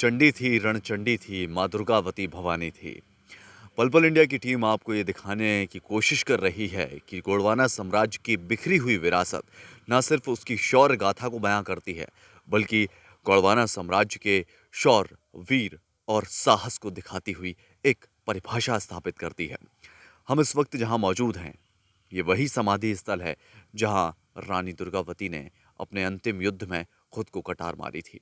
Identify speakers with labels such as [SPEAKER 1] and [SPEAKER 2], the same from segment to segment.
[SPEAKER 1] चंडी थी, रणचंडी थी, माँ दुर्गावती भवानी थी। पल पल इंडिया की टीम आपको ये दिखाने की कोशिश कर रही है कि गोंडवाना साम्राज्य की बिखरी हुई विरासत न सिर्फ उसकी शौर्य गाथा को बयां करती है, बल्कि गोंडवाना साम्राज्य के शौर्य, वीर और साहस को दिखाती हुई एक परिभाषा स्थापित करती है। हम इस वक्त जहां मौजूद हैं, ये वही समाधि स्थल है जहां रानी दुर्गावती ने अपने अंतिम युद्ध में खुद को कटार मारी थी।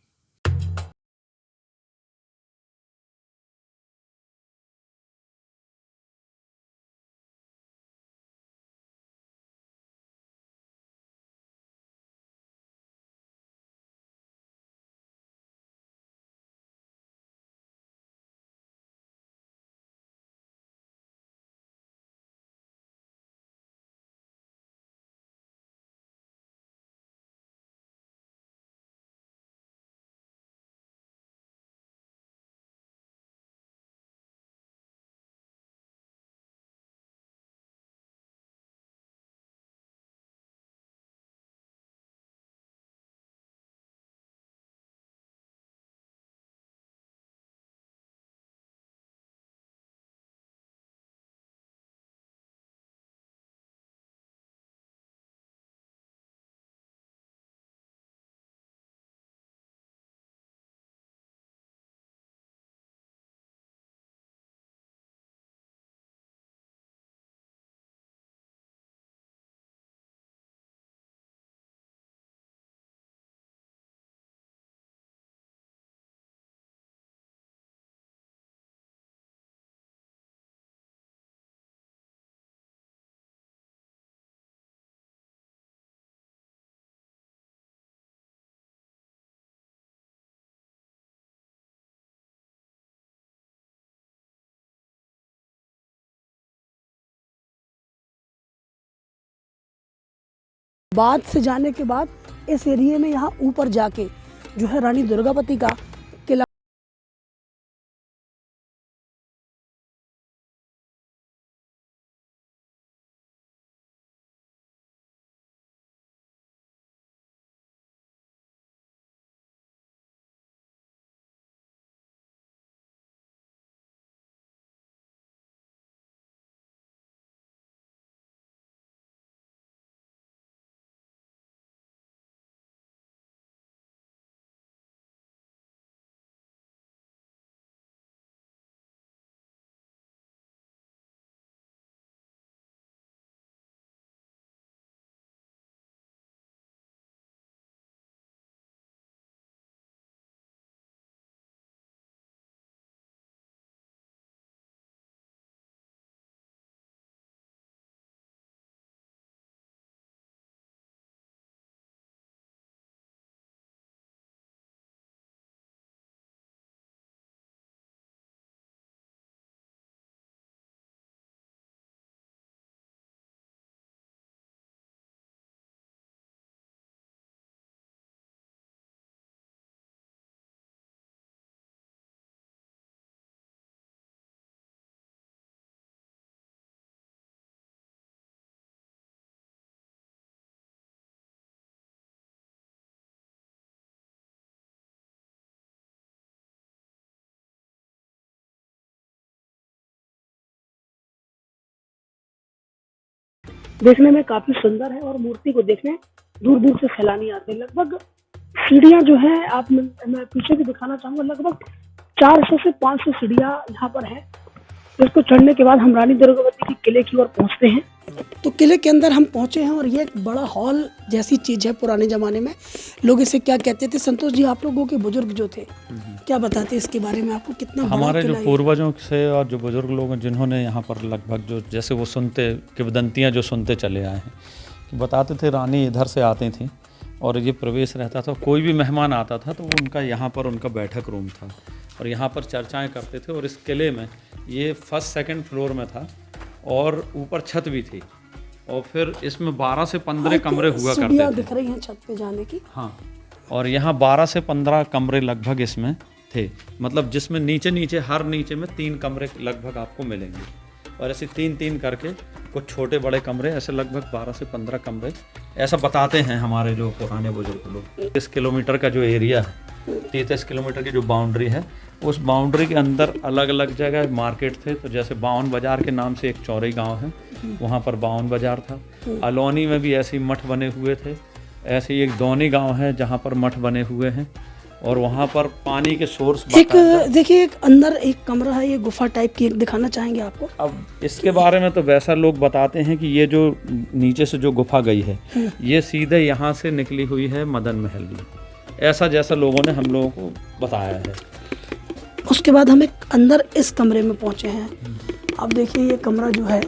[SPEAKER 2] बाद से जाने के बाद इस एरिया में यहाँ ऊपर जाके जो है रानी दुर्गावती का किला देखने में काफी सुंदर है और मूर्ति को देखने दूर दूर से सैलानी आते हैं। लगभग सीढ़ियां जो है मैं पीछे भी दिखाना चाहूंगा, लगभग 400 से 500 सीढ़ियां यहाँ पर है। इसको चढ़ने के बाद हम रानी दुर्गावती के किले की ओर पहुंचते हैं। तो किले के अंदर हम पहुंचे हैं और ये एक बड़ा हॉल जैसी चीज है। पुराने जमाने में लोग इसे क्या कहते थे? संतोष जी, आप लोगों के बुजुर्ग जो थे क्या बताते इसके बारे में? आपको कितना
[SPEAKER 3] हमारे जो पूर्वजों से और जो बुजुर्ग लोग हैं जिन्होंने यहाँ पर लगभग जो जैसे वो सुनते किंवदंतियाँ जो सुनते चले आए हैं, बताते थे रानी इधर से आती थी और ये प्रवेश रहता था। कोई भी मेहमान आता था तो वो उनका यहाँ पर उनका बैठक रूम था और यहाँ पर चर्चाएं करते थे। और इस किले में ये फर्स्ट सेकंड फ्लोर में था और ऊपर छत भी थी और फिर इसमें 12 से 15 कमरे हुआ करते थे।
[SPEAKER 2] दिख रही हैं छत पे जाने की।
[SPEAKER 3] हाँ, और यहाँ 12 से 15 कमरे लगभग इसमें थे, मतलब जिसमें नीचे हर नीचे में 3 कमरे लगभग आपको मिलेंगे और ऐसे 3-3 करके कुछ छोटे बड़े कमरे, ऐसे लगभग 12 से 15 कमरे ऐसा बताते हैं हमारे जो पुराने बुजुर्ग लोग। 30 किलोमीटर का जो एरिया है 33 किलोमीटर की जो बाउंड्री है, उस बाउंड्री के अंदर अलग अलग जगह मार्केट थे। तो जैसे बावन बाज़ार के नाम से एक चौरई गांव है, वहाँ पर बावन बाज़ार था। अलौनी में भी ऐसे ही मठ बने हुए थे। ऐसे ही एक दौनी गांव है जहाँ पर मठ बने हुए हैं, और वहाँ पर पानी के सोर्स
[SPEAKER 2] एक देखिए, एक अंदर एक कमरा है, ये गुफा टाइप की, एक दिखाना चाहेंगे आपको।
[SPEAKER 3] अब इसके बारे में तो वैसा लोग बताते हैं कि ये जो नीचे से जो गुफा गई है, ये सीधे यहाँ से निकली हुई है मदन महल में, ऐसा जैसा लोगों ने हम लोगों को बताया है।
[SPEAKER 2] उसके बाद हम एक अंदर इस कमरे में पहुंचे हैं। अब देखिए ये कमरा जो है,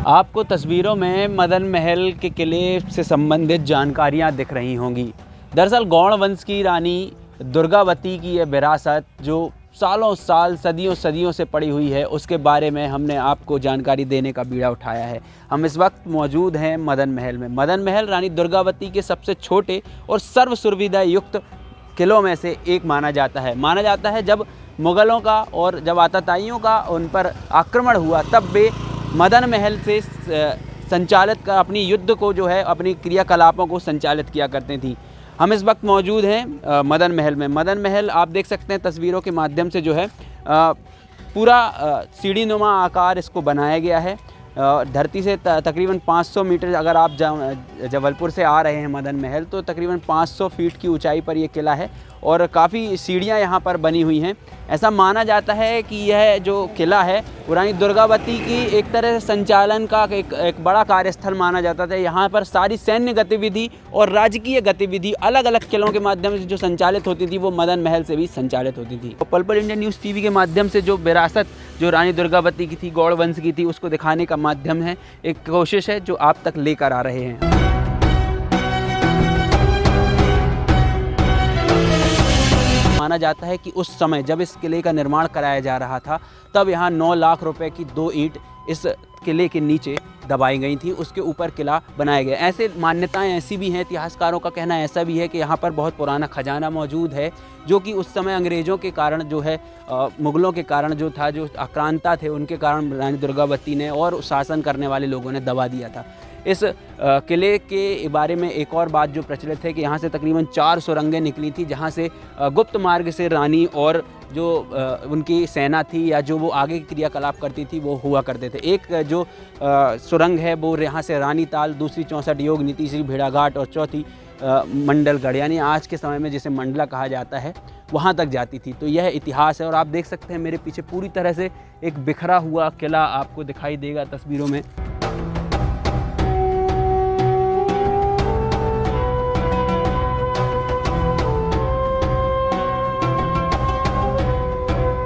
[SPEAKER 4] आपको तस्वीरों में मदन महल के किले से संबंधित जानकारियां दिख रही होंगी। दरअसल गौड़ वंश की रानी दुर्गावती की यह विरासत जो सालों साल सदियों से पड़ी हुई है, उसके बारे में हमने आपको जानकारी देने का बीड़ा उठाया है। हम इस वक्त मौजूद हैं मदन महल में। मदन महल रानी दुर्गावती के सबसे छोटे और सर्व सुविधा युक्त किलों में से एक माना जाता है। जब मुग़लों का और जब आताताइयों का उन पर आक्रमण हुआ, तब वे मदन महल से संचालित कर अपनी युद्ध को जो है, अपनी क्रियाकलापों को संचालित किया करती थी। हम इस वक्त मौजूद हैं मदन महल में। मदन महल आप देख सकते हैं तस्वीरों के माध्यम से जो है पूरा सीढ़ी नुमा आकार इसको बनाया गया है। धरती से तकरीबन 500 मीटर, अगर आप जबलपुर से आ रहे हैं मदन महल, तो तकरीबन 500 फीट की ऊंचाई पर यह किला है और काफ़ी सीढ़ियां यहाँ पर बनी हुई हैं। ऐसा माना जाता है कि यह जो किला है वो रानी दुर्गावती की एक तरह से संचालन का एक बड़ा कार्यस्थल माना जाता था। यहाँ पर सारी सैन्य गतिविधि और राजकीय गतिविधि अलग अलग किलों के माध्यम से जो संचालित होती थी, वो मदन महल से भी संचालित होती थी। तो पल इंडिया न्यूज़ टीवी के माध्यम से जो विरासत जो रानी दुर्गावती की थी, गौड़ वंश की थी, उसको दिखाने का माध्यम है, एक कोशिश है जो आप तक लेकर आ रहे हैं। माना जाता है कि उस समय जब इस किले का निर्माण कराया जा रहा था, तब यहाँ 9 लाख रुपए की 2 ईंट इस किले के नीचे दबाई गई थी, उसके ऊपर किला बनाया गया। ऐसे मान्यताएं ऐसी भी हैं, इतिहासकारों का कहना ऐसा भी है कि यहाँ पर बहुत पुराना खजाना मौजूद है, जो कि उस समय अंग्रेज़ों के कारण जो है, मुग़लों के कारण जो था, जो आक्रांता थे, उनके कारण रानी दुर्गावती ने और शासन करने वाले लोगों ने दबा दिया था। इस किले के बारे में एक और बात जो प्रचलित है कि यहाँ से तकरीबन 4 सुरंगें निकली थी, जहाँ से गुप्त मार्ग से रानी और जो उनकी सेना थी या जो वो आगे की क्रियाकलाप करती थी, वो हुआ करते थे। एक जो सुरंग है वो यहाँ से रानी ताल, दूसरी 64 योगनी, तीसरी भेड़ाघाट और चौथी मंडलगढ़, यानी आज के समय में जिसे मंडला कहा जाता है, वहाँ तक जाती थी। तो यह इतिहास है। और आप देख सकते हैं मेरे पीछे पूरी तरह से एक बिखरा हुआ किला आपको दिखाई देगा तस्वीरों में।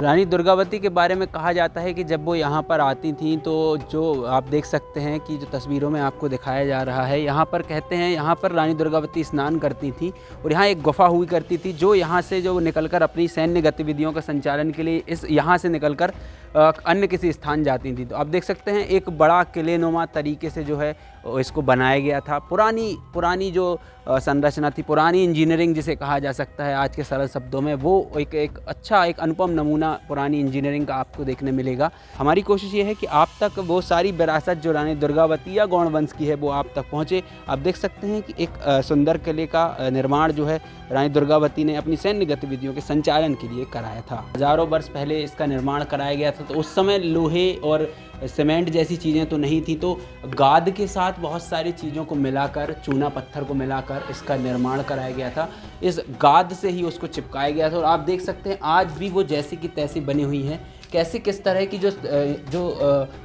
[SPEAKER 4] रानी दुर्गावती के बारे में कहा जाता है कि जब वो यहाँ पर आती थीं, तो जो आप देख सकते हैं कि जो तस्वीरों में आपको दिखाया जा रहा है, यहाँ पर कहते हैं यहाँ पर रानी दुर्गावती स्नान करती थी और यहाँ एक गुफा हुई करती थी, जो यहाँ से जो निकलकर अपनी सैन्य गतिविधियों का संचालन के लिए इस यहाँ से निकलकर अन्य किसी स्थान जाती थी। तो आप देख सकते हैं एक बड़ा किलेनुमा तरीके से जो है इसको बनाया गया था। पुरानी जो संरचना थी, पुरानी इंजीनियरिंग जिसे कहा जा सकता है आज के सरल शब्दों में, वो एक अच्छा एक अनुपम नमूना पुरानी इंजीनियरिंग का आपको देखने मिलेगा। हमारी कोशिश ये है कि आप तक वो सारी विरासत जो रानी दुर्गावती या गौड़ वंश की है वो आप तक पहुँचे। आप देख सकते हैं कि एक सुंदर किले का निर्माण जो है रानी दुर्गावती ने अपनी सैन्य गतिविधियों के संचालन के लिए कराया था। हजारों वर्ष पहले इसका निर्माण कराया गया था। तो उस समय लोहे और सीमेंट जैसी चीज़ें तो नहीं थी, तो गाद के साथ बहुत सारी चीज़ों को मिलाकर, चूना पत्थर को मिलाकर इसका निर्माण कराया गया था। इस गाद से ही उसको चिपकाया गया था और आप देख सकते हैं आज भी वो जैसी की तैसी बनी हुई हैं। कैसे किस तरह की जो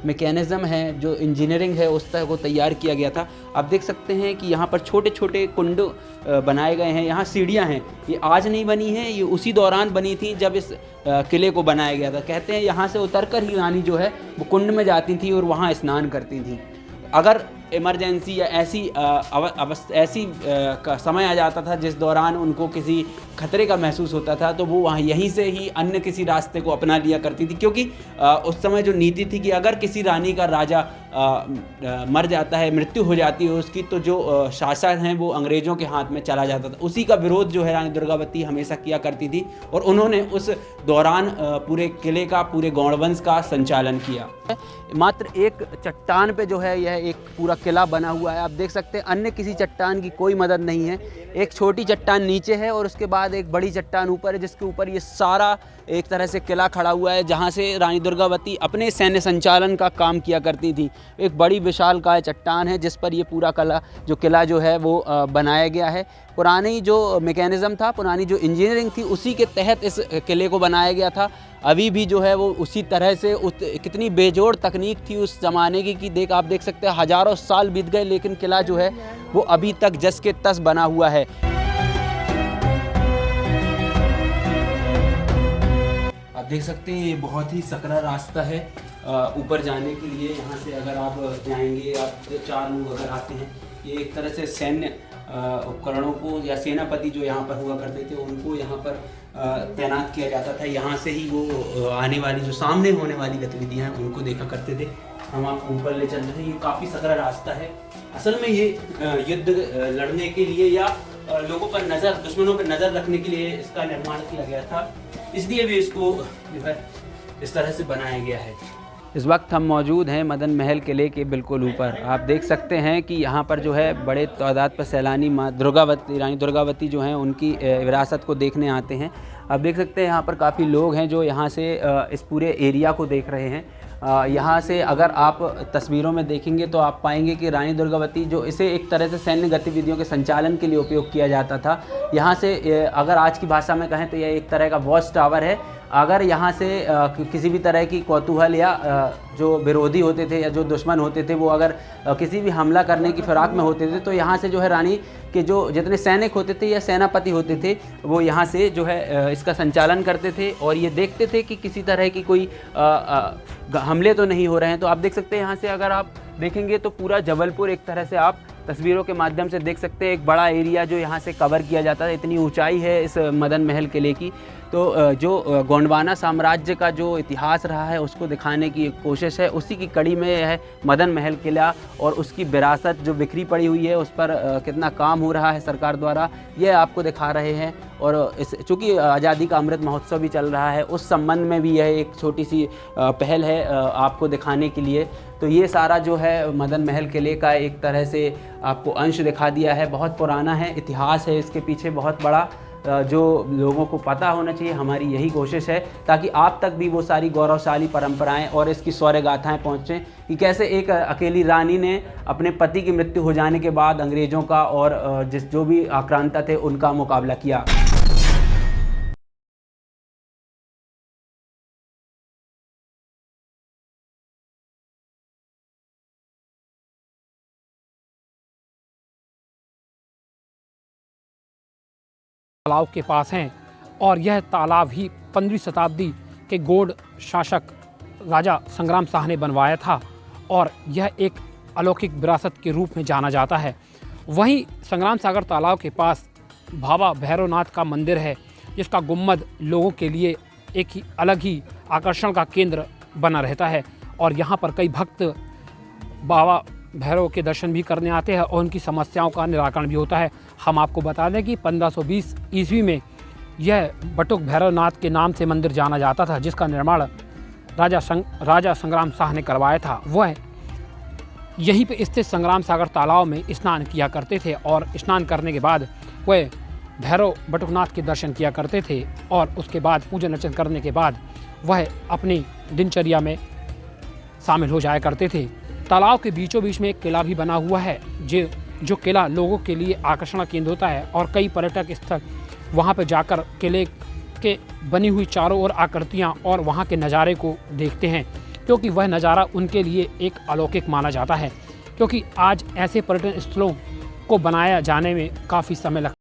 [SPEAKER 4] मैकेनिज़्म है, जो इंजीनियरिंग है, उस तरह को तैयार किया गया था। आप देख सकते हैं कि यहाँ पर छोटे छोटे कुंड बनाए गए हैं। यहाँ सीढ़ियाँ हैं, ये आज नहीं बनी हैं, ये उसी दौरान बनी थी जब इस किले को बनाया गया था। कहते हैं यहाँ से उतरकर ही रानी जो है वो कुंड में जाती थी और वहाँ स्नान करती थी। अगर इमरजेंसी या ऐसी समय आ जाता था जिस दौरान उनको किसी खतरे का महसूस होता था, तो वो वहाँ यहीं से ही अन्य किसी रास्ते को अपना लिया करती थी। क्योंकि उस समय जो नीति थी कि अगर किसी रानी का राजा मर जाता है, मृत्यु हो जाती है उसकी, तो जो शासन है वो अंग्रेज़ों के हाथ में चला जाता था। उसी का विरोध जो है रानी दुर्गावती हमेशा किया करती थी और उन्होंने उस दौरान पूरे किले का, पूरे गौड़ वंश का संचालन किया। मात्र एक चट्टान पे जो है यह एक पूरा किला बना हुआ है। आप देख सकते हैं अन्य किसी चट्टान की कोई मदद नहीं है। एक छोटी चट्टान नीचे है और उसके बाद एक बड़ी चट्टान ऊपर है, जिसके ऊपर ये सारा एक तरह से किला खड़ा हुआ है, जहाँ से रानी दुर्गावती अपने सैन्य संचालन का काम किया करती थी। एक बड़ी विशालकाय चट्टान है जिस पर ये पूरा किला जो है वो बनाया गया है। पुरानी जो मैकेनिज़्म था, पुरानी जो इंजीनियरिंग थी, उसी के तहत इस किले को बनाया गया था। अभी भी जो है वो उसी तरह से कितनी बेजोड़ तकनीक थी उस ज़माने की कि आप देख सकते हैं हज़ारों साल बीत गए लेकिन किला जो है वो अभी तक जस के तस बना हुआ है। आप देख सकते हैं ये बहुत ही सकरा रास्ता है ऊपर जाने के लिए। यहाँ से अगर आप जाएंगे, आप 4 लोग अगर आते हैं, ये एक तरह से सैन्य उपकरणों को या सेनापति जो यहाँ पर हुआ करते थे उनको यहाँ पर तैनात किया जाता था। यहाँ से ही वो आने वाली जो सामने होने वाली गतिविधियाँ हैं उनको देखा करते थे। हम आपको ऊपर ले चल रहे हैं। ये काफ़ी सकरा रास्ता है। असल में ये युद्ध लड़ने के लिए या लोगों पर दुश्मनों पर नज़र रखने के लिए इसका निर्माण किया गया था, इसलिए भी इसको जो है इस तरह से बनाया गया है। इस वक्त हम मौजूद हैं मदन महल किले के बिल्कुल ऊपर। आप देख सकते हैं कि यहाँ पर जो है बड़े तादाद पर सैलानी रानी दुर्गावती जो हैं उनकी विरासत को देखने आते हैं। आप देख सकते हैं यहाँ पर काफ़ी लोग हैं जो यहाँ से इस पूरे एरिया को देख रहे हैं। यहाँ से अगर आप तस्वीरों में देखेंगे तो आप पाएंगे कि रानी दुर्गावती जो इसे एक तरह से सैन्य गतिविधियों के संचालन के लिए उपयोग किया जाता था। यहाँ से अगर आज की भाषा में कहें तो यह एक तरह का वॉच टावर है। अगर यहाँ से किसी भी तरह की कौतूहल या जो विरोधी होते थे या जो दुश्मन होते थे वो अगर किसी भी हमला करने की फिराक में होते थे तो यहाँ से जो है रानी के जो जितने सैनिक होते थे या सेनापति होते थे वो यहाँ से जो है इसका संचालन करते थे और ये देखते थे कि किसी तरह की कोई हमले तो नहीं हो रहे हैं। तो आप देख सकते हैं यहाँ से अगर आप देखेंगे तो पूरा जबलपुर एक तरह से आप तस्वीरों के माध्यम से देख सकते हैं। एक बड़ा एरिया जो यहाँ से कवर किया जाता है। इतनी ऊंचाई है इस मदन महल किले की। तो जो गोंडवाना साम्राज्य का जो इतिहास रहा है उसको दिखाने की कोशिश है। उसी की कड़ी में यह मदन महल किला और उसकी विरासत जो बिखरी पड़ी हुई है उस पर कितना काम हो रहा है सरकार द्वारा, यह आपको दिखा रहे हैं। और चूँकि आज़ादी का अमृत महोत्सव भी चल रहा है, उस संबंध में भी यह एक छोटी सी पहल है आपको दिखाने के लिए। तो ये सारा जो है मदन महल किले का एक तरह से आपको अंश दिखा दिया है। बहुत पुराना है, इतिहास है इसके पीछे बहुत बड़ा, जो लोगों को पता होना चाहिए। हमारी यही कोशिश है ताकि आप तक भी वो सारी गौरवशाली परंपराएं और इसकी शौर्य गाथाएँ पहुँचें कि कैसे एक अकेली रानी ने अपने पति की मृत्यु हो जाने के बाद अंग्रेज़ों का और जो भी आक्रांता थे उनका मुकाबला किया।
[SPEAKER 5] तालाब के पास हैं और यह तालाब ही 15वीं शताब्दी के गौड़ शासक राजा संग्राम शाह ने बनवाया था और यह एक अलौकिक विरासत के रूप में जाना जाता है। वहीं संग्राम सागर तालाब के पास बाबा भैरवनाथ का मंदिर है जिसका गुम्बद लोगों के लिए एक ही अलग ही आकर्षण का केंद्र बना रहता है और यहाँ पर कई भक्त बाबा भैरव के दर्शन भी करने आते हैं और उनकी समस्याओं का निराकरण भी होता है। हम आपको बता दें कि 1520 ईस्वी में यह बटुक भैरवनाथ के नाम से मंदिर जाना जाता था, जिसका निर्माण राजा संग्राम शाह ने करवाया था। वह यहीं पे स्थित संग्राम सागर तालाब में स्नान किया करते थे और स्नान करने के बाद वह भैरव बटुकनाथ के दर्शन किया करते थे और उसके बाद पूजन अर्चन करने के बाद वह अपनी दिनचर्या में शामिल हो जाया करते थे। तालाब के बीचों बीच में एक किला भी बना हुआ है, जो किला लोगों के लिए आकर्षण का केंद्र होता है और कई पर्यटक स्थल वहाँ पर जाकर किले के बनी हुई चारों ओर आकृतियाँ और वहाँ के नज़ारे को देखते हैं, क्योंकि वह नज़ारा उनके लिए एक अलौकिक माना जाता है, क्योंकि आज ऐसे पर्यटन स्थलों को बनाया जाने में काफ़ी समय लगता है।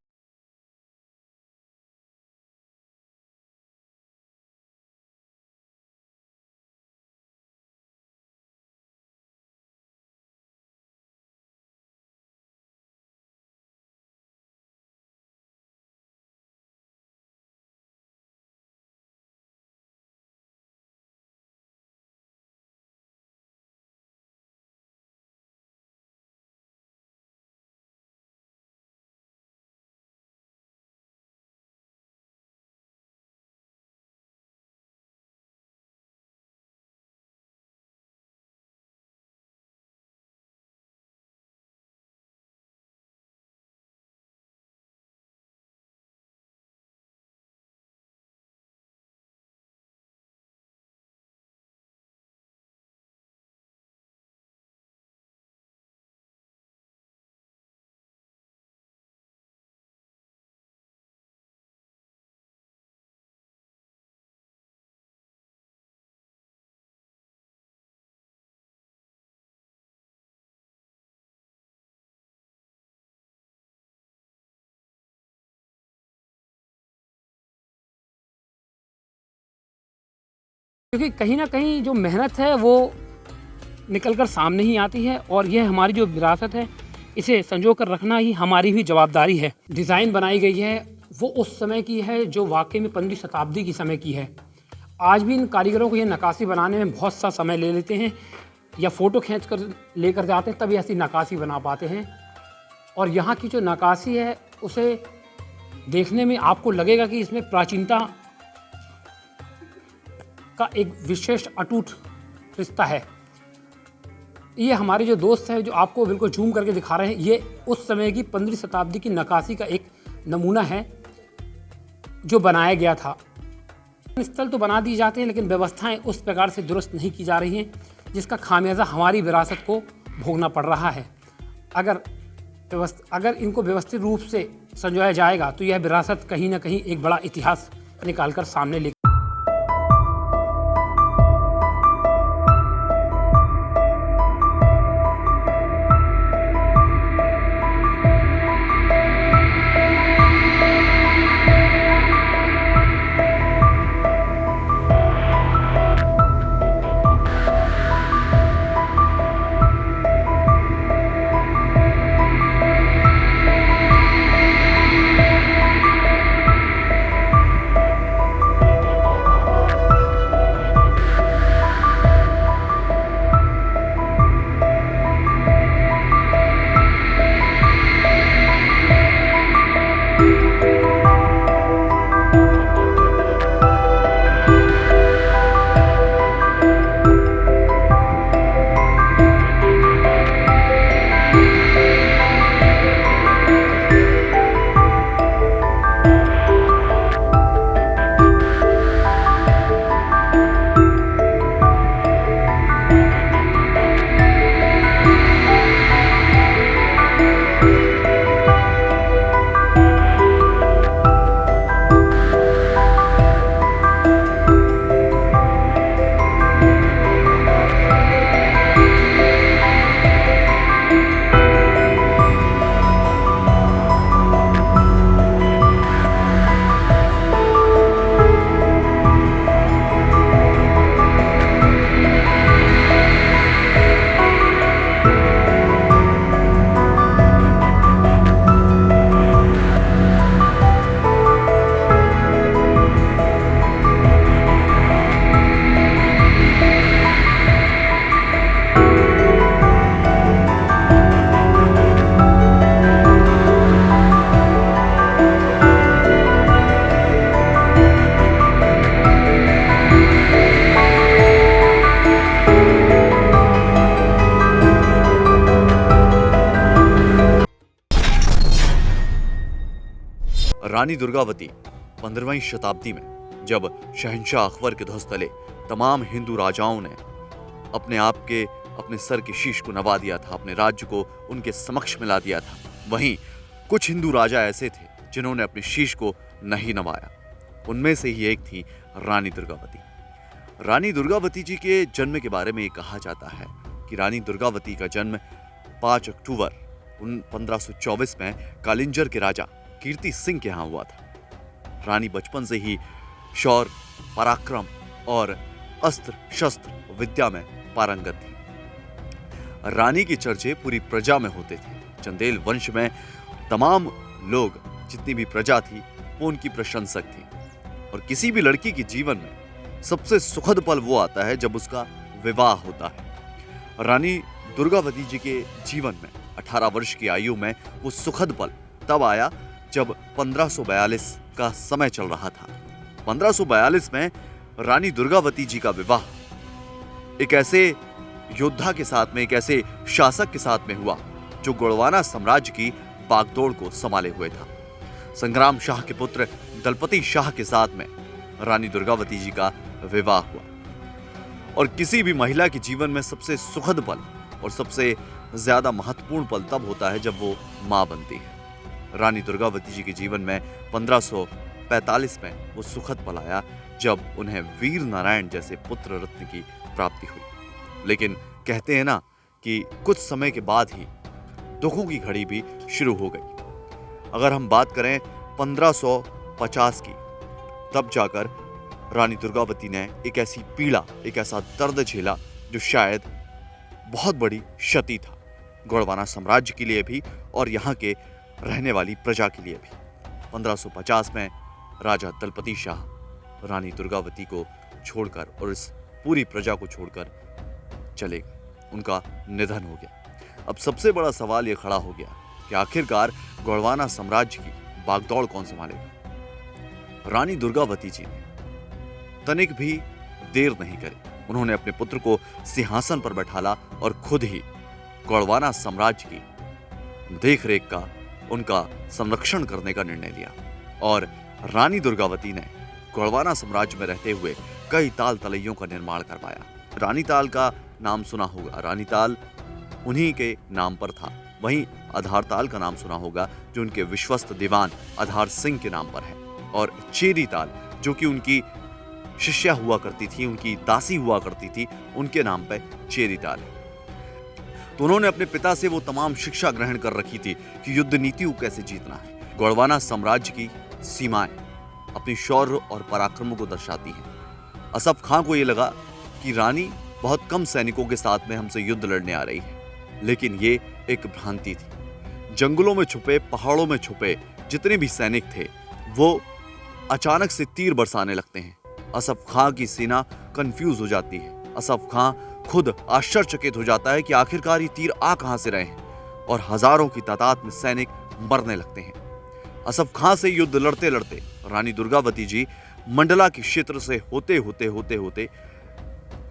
[SPEAKER 5] क्योंकि कहीं ना कहीं जो मेहनत है वो निकल कर सामने ही आती है और यह हमारी जो विरासत है इसे संजो कर रखना ही हमारी भी जवाबदारी है। डिज़ाइन बनाई गई है वो उस समय की है जो वाकई में 15वीं शताब्दी की समय की है। आज भी इन कारीगरों को यह नक्काशी बनाने में बहुत सा समय ले लेते हैं या फ़ोटो खींच कर लेकर जाते हैं, तभी ऐसी नक्काशी बना पाते हैं। और यहाँ की जो नक्काशी है उसे देखने में आपको लगेगा कि इसमें प्राचीनता का एक विशेष अटूट रिश्ता है। ये हमारे जो दोस्त हैं जो आपको बिल्कुल जूम करके दिखा रहे हैं, ये उस समय की 15वीं शताब्दी की नक्काशी का एक नमूना है जो बनाया गया था। स्थल तो बना दिए जाते हैं लेकिन व्यवस्थाएं उस प्रकार से दुरुस्त नहीं की जा रही हैं, जिसका खामियाजा हमारी विरासत को भोगना पड़ रहा है। अगर इनको व्यवस्थित रूप से संजोया जाएगा तो यह विरासत कहीं ना कहीं एक बड़ा इतिहास निकालकर सामने ले
[SPEAKER 1] रानी दुर्गावती 15वीं शताब्दी में जब शहंशाह अकबर के ध्वज तले तमाम हिंदू राजाओं ने अपने सर के शीश को नवा दिया था, अपने राज्य को उनके समक्ष मिला दिया था, वहीं कुछ हिंदू राजा ऐसे थे जिन्होंने अपने शीश को नहीं नवाया। उनमें से ही एक थी रानी दुर्गावती। रानी दुर्गावती जी के जन्म के बारे में ये कहा जाता है कि रानी दुर्गावती का जन्म 5 अक्टूबर 1524 में कालिंजर के राजा कीर्ति सिंह के यहाँ हुआ था। रानी बचपन से ही शौर्य, पराक्रम और अस्त्र शस्त्र विद्या में पारंगत थी। रानी के चर्चे पूरी प्रजा में होते थे। चंदेल वंश में तमाम लोग, जितनी भी प्रजा थी, वो उनकी प्रशंसक थी। और किसी भी लड़की के जीवन में सबसे सुखद पल वो आता है जब उसका विवाह होता है। रानी दुर्गावती जी के जीवन में 18 वर्ष की आयु में वो सुखद पल तब आया जब 1542 का समय चल रहा था। 1542 में रानी दुर्गावती जी का विवाह एक ऐसे योद्धा के साथ में, एक ऐसे शासक के साथ में हुआ जो गोंडवाना साम्राज्य की बागडोर को संभाले हुए था। संग्राम शाह के पुत्र दलपति शाह के साथ में रानी दुर्गावती जी का विवाह हुआ। और किसी भी महिला के जीवन में सबसे सुखद पल और सबसे ज्यादा महत्वपूर्ण पल तब होता है जब वो मां बनती है। रानी दुर्गावती जी के जीवन में 1545 में वो सुखद पल आया जब उन्हें वीर नारायण जैसे पुत्र रत्न की प्राप्ति हुई। लेकिन कहते हैं ना कि कुछ समय के बाद ही दुखों की घड़ी भी शुरू हो गई। अगर हम बात करें 1550 की, तब जाकर रानी दुर्गावती ने एक ऐसी पीड़ा, एक ऐसा दर्द झेला जो शायद बहुत बड़ी क्षति था गोंडवाना साम्राज्य के लिए भी और यहाँ के रहने वाली प्रजा के लिए भी। 1550 में राजा दलपति शाह रानी दुर्गावती को छोड़कर और इस पूरी प्रजा को छोड़कर चले गए। उनका निधन हो गया। अब सबसे बड़ा सवाल ये खड़ा हो गया कि आखिरकार गोंडवाना साम्राज्य की बागडोर कौन संभालेगा। रानी दुर्गावती जी ने तनिक भी देर नहीं करी। उन्होंने अपने पुत्र को सिंहासन पर बैठाला और खुद ही गोंडवाना साम्राज्य की देखरेख का, उनका संरक्षण करने का निर्णय लिया। और रानी दुर्गावती ने गोंडवाना साम्राज्य में रहते हुए कई ताल तलैयों का निर्माण करवाया। रानीताल का नाम सुना होगा, रानीताल उन्हीं के नाम पर था। वहीं आधारताल का नाम सुना होगा जो उनके विश्वस्त दीवान आधार सिंह के नाम पर है। और चेरी ताल जो कि उनकी शिष्या हुआ करती थी, उनकी दासी हुआ करती थी, उनके नाम पर चेरी ताल है। तो उन्होंने अपने पिता से वो तमाम शिक्षा ग्रहण कर रखी थी कि युद्ध नीति को कैसे जीतना है। गोंडवाना साम्राज्य की सीमाएं अपनी शौर्य और पराक्रमों को दर्शाती हैं। असफ खां को ये लगा कि रानी बहुत कम सैनिकों के साथ में हमसे युद्ध लड़ने आ रही है, लेकिन ये एक भ्रांति थी। जंगलों में छुपे, पहाड़ों में छुपे जितने भी सैनिक थे वो अचानक से तीर बरसाने लगते हैं। असफ खां की सेना कंफ्यूज हो जाती है। असफ खां खुद आश्चर्यचकित हो जाता है कि आखिरकार ये तीर आ कहां से रहे हैं, और हजारों की तादाद में सैनिक मरने लगते हैं। असफ खां से युद्ध लड़ते लड़ते रानी दुर्गावती जी मंडला के क्षेत्र से होते होते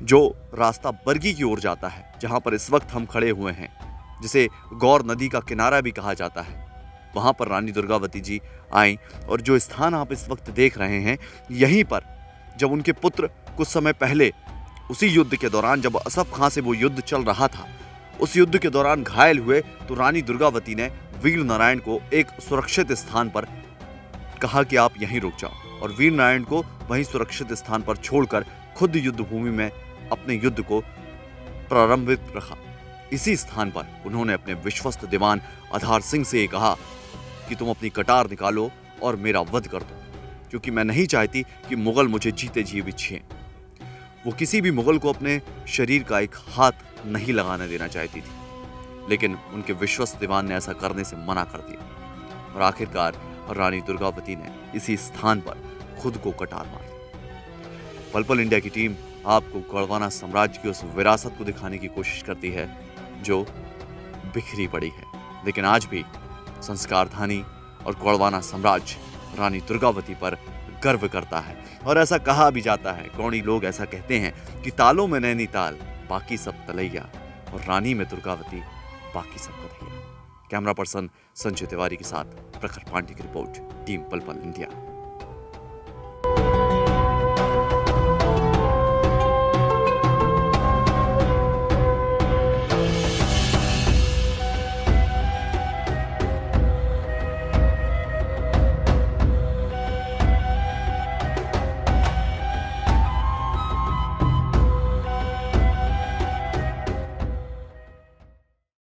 [SPEAKER 1] जो रास्ता बरगी की ओर जाता है, जहां पर इस वक्त हम खड़े हुए हैं, जिसे गौर नदी का किनारा भी कहा जाता है, वहां पर रानी दुर्गावती जी आई। और जो स्थान आप इस वक्त देख रहे हैं, यहीं पर जब उनके पुत्र कुछ समय पहले उसी युद्ध के दौरान, जब असफ खां से वो युद्ध चल रहा था, उस युद्ध के दौरान घायल हुए, तो रानी दुर्गावती ने वीर नारायण को एक सुरक्षित स्थान पर कहा कि आप यहीं रुक जाओ, और वीर नारायण को वहीं सुरक्षित स्थान पर छोड़कर खुद युद्ध भूमि में अपने युद्ध को प्रारंभित रखा। इसी स्थान पर उन्होंने अपने विश्वस्त दीवान आधार सिंह से कहा कि तुम अपनी कटार निकालो और मेरा वध कर दो, क्योंकि मैं नहीं चाहती कि मुगल मुझे जीते जी छीने। वो किसी भी मुगल को अपने शरीर का एक हाथ नहीं लगाने देना चाहती थी, लेकिन उनके विश्वस्त दीवान ने ऐसा करने से मना कर दिया। और आखिरकार रानी दुर्गावती ने इसी स्थान पर खुद को कटार मार दी। पल पल इंडिया की टीम आपको गोंडवाना साम्राज्य की उस विरासत को दिखाने की कोशिश करती है जो बिखरी पड़ी है, लेकिन आज भी संस्कारधानी और गोंडवाना साम्राज्य रानी दुर्गावती पर गर्व करता है। और ऐसा कहा भी जाता है, गौड़ी लोग ऐसा कहते हैं कि तालों में नैनीताल, बाकी सब तलैया, और रानी में दुर्गावती, बाकी सब कन्हैया। कैमरा पर्सन संजय तिवारी के साथ प्रखर पांडे की रिपोर्ट, टीम पल पल इंडिया।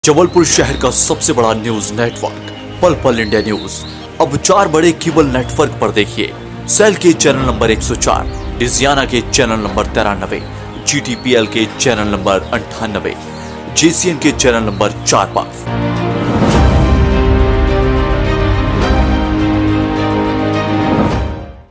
[SPEAKER 1] जबलपुर शहर का सबसे बड़ा न्यूज नेटवर्क पल पल इंडिया न्यूज अब 4 बड़े केबल नेटवर्क पर देखिए। सेल के चैनल नंबर 104, डिजियाना के चैनल नंबर 93, GTPL के चैनल नंबर 98, JCN के चैनल नंबर 45,